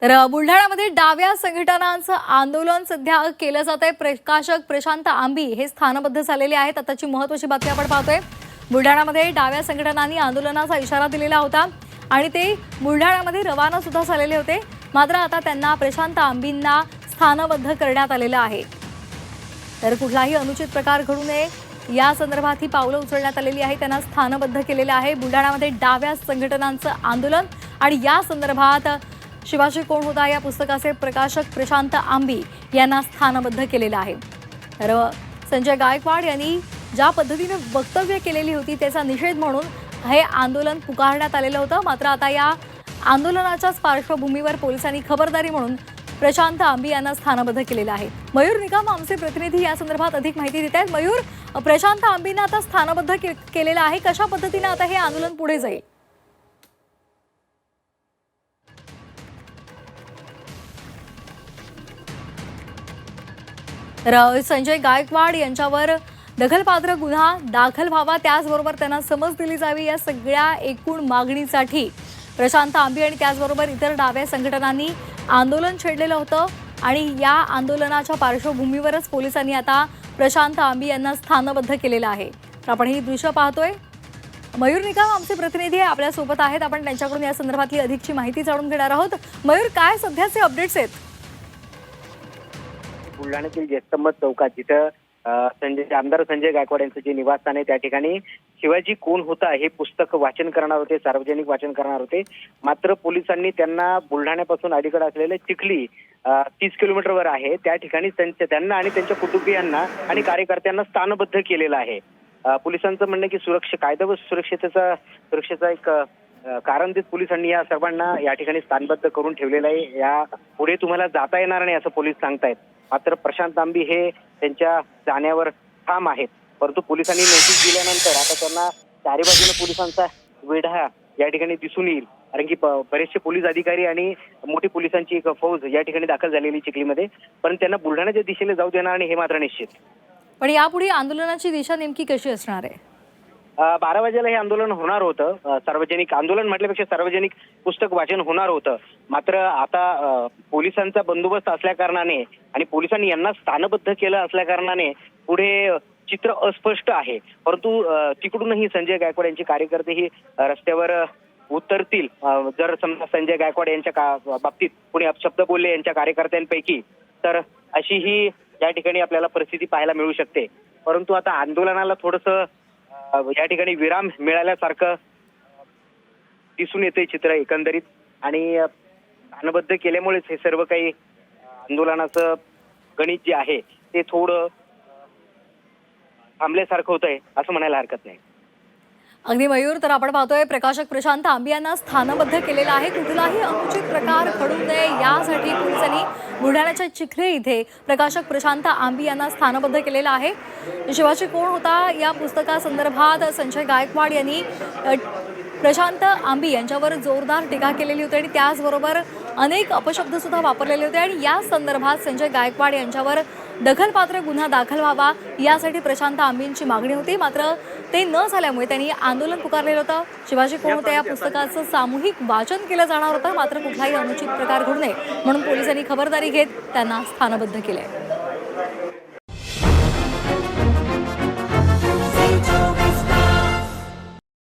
बुलढाण्यामध्ये डाव्या संघटनांचं आंदोलन सध्या केलं जात आहे। प्रकाशक प्रशांत आंबी हे स्थानबद्ध झालेले आहेत। आताची महत्त्वाची बातमी आपण पाहतोय। बुलढाण्यामध्ये डाव्या संघटनांनी आंदोलनाचा इशारा दिलेला होता आणि ते बुलढाण्यामध्ये रवाना सुद्धा झालेले होते। मात्र आता त्यांना प्रशांत आंबींना स्थानबद्ध करण्यात आलेलं आहे। तर कुठलाही अनुचित प्रकार घडू नये या संदर्भात ही पावलं उचलण्यात आलेली आहे। त्यांना स्थानबद्ध केलेलं आहे। बुलढाण्यामध्ये डाव्या संघटनांचं आंदोलन आणि या संदर्भात शिवाजी कोण होता या पुस्तकाचे प्रकाशक प्रशांत आंबी यांना स्थानबद्ध केलेलं आहे। तर संजय गायकवाड यांनी ज्या पद्धतीने वक्तव्य केलेली होती त्याचा निषेध म्हणून हे आंदोलन पुकारण्यात आलेलं होतं। मात्र आता या आंदोलनाच्याच पार्श्वभूमीवर पोलिसांनी खबरदारी म्हणून प्रशांत आंबी यांना स्थानबद्ध केलेलं आहे। मयूर निकम आमचे प्रतिनिधी या संदर्भात अधिक माहिती देत आहेत। मयूर, प्रशांत आंबींना आता स्थानबद्ध केलेलं आहे, कशा पद्धतीने आता हे आंदोलन पुढे जाईल? संजय गायकवाड यांच्यावर दखलपात्र गुन्हा दाखल व्हावा, त्याचबरोबर त्यांना समज दिली जावी या सगळ्या एकूण मागणीसाठी प्रशांत आंबी आणि त्याचबरोबर इतर डाव्या संघटनांनी आंदोलन छेडलेलं होतं आणि या आंदोलनाच्या पार्श्वभूमीवरच पोलिसांनी आता प्रशांत आंबी यांना स्थानबद्ध केलेलं आहे। तर आपण ही दृश्य पाहतोय। मयूर निकम आमचे प्रतिनिधी आपल्या सोबत आहेत, आपण त्यांच्याकडून या संदर्भातली अधिकची माहिती जाणून घेणार आहोत। मयूर, काय सध्याचे अपडेट्स आहेत? बुलढाण्यातील जयस्तंभ चौकात जिथं आमदार संजय गायकवाड यांचं जे निवासस्थान आहे त्या ठिकाणी शिवाजी कोण होता हे पुस्तक वाचन करणार होते, सार्वजनिक वाचन करणार होते। मात्र पोलिसांनी त्यांना बुलढाण्यापासून अलीकडे असलेले चिखली 30 किलोमीटरवर आहे त्या ठिकाणी त्यांना आणि त्यांच्या कुटुंबियांना आणि कार्यकर्त्यांना स्थानबद्ध केलेलं आहे। पोलिसांचं म्हणणं की कायदा व सुरक्षेचा एक कारण देत पोलिसांनी या सर्वांना या ठिकाणी स्थानबद्ध करून ठेवलेलं आहे। या पुढे तुम्हाला जाता येणार नाही असं पोलीस सांगतायत। मात्र प्रशांत आंबी हे त्यांच्या जाण्यावर ठाम आहेत, परंतु पोलिसांनी नोटीस दिल्यानंतर आता त्यांना चारी बाजूने पोलिसांचा वेढा या ठिकाणी दिसून येईल। कारण की बरेचसे पोलीस अधिकारी आणि मोठी पोलिसांची एक फौज या ठिकाणी दाखल झालेली चिखलीमध्ये, पण त्यांना बुलढाण्याच्या दिशेने जाऊ देणार नाही हे मात्र निश्चित। पण यापुढे आंदोलनाची दिशा नेमकी कशी असणार आहे? 12 वाजेला हे आंदोलन होणार होतं। सार्वजनिक आंदोलन म्हटल्यापेक्षा सार्वजनिक पुस्तक वाचन होणार होतं। मात्र आता पोलिसांचा बंदोबस्त असल्या कारणाने आणि पोलिसांनी यांना स्थानबद्ध केलं असल्या कारणाने पुढे चित्र अस्पष्ट आहे। परंतु तिकडूनही संजय गायकवाड यांचे कार्यकर्ते ही रस्त्यावर उतरतील जर समजा संजय गायकवाड यांच्या बाबतीत कोणी अपशब्द बोलले यांच्या कार्यकर्त्यांपैकी, तर अशी ही या ठिकाणी आपल्याला परिस्थिती पाहायला मिळू शकते। परंतु आता आंदोलनाला थोडंसं या ठिकाणी विराम मिळाल्यासारखं दिसून येते चित्र एकंदरीत, आणि स्थानबद्ध केल्यामुळेच हे सर्व काही आंदोलनाचं गणित जे आहे ते थोडं थांबल्यासारखं होतंय असं म्हणायला हरकत नाही। अगदी मयूर, तर आपण पाहतोय प्रकाशक प्रशांत आंबी यांना स्थानबद्ध केलेलं आहे। कुठलाही अनुचित प्रकार घडू नये यासाठी पोलिसांनी बुलढाण्याच्या चिखली इथे प्रकाशक प्रशांत आंबी यांना स्थानबद्ध केलेलं आहे। शिवाजी कोण होता या पुस्तकासंदर्भात संजय गायकवाड यांनी प्रशांत आंबी यांच्यावर जोरदार टीका केलेली होती आणि त्याचबरोबर अनेक अपशब्द सुद्धा वापरलेले होते आणि या संदर्भात संजय गायकवाड यांच्यावर दखलपात्र गुन्हा दाखल व्हावा यासाठी प्रशांत आंबींची मागणी होती। मात्र ते न झाल्यामुळे त्यांनी आंदोलन पुकारलेलं होतं। शिवाजी कोण होता या पुस्तकाचं सामूहिक वाचन केलं जाणार होतं, मात्र कुठलाही अनुचित प्रकार घडू नये म्हणून पोलिसांनी खबरदारी घेत त्यांना स्थानबद्ध केलंय।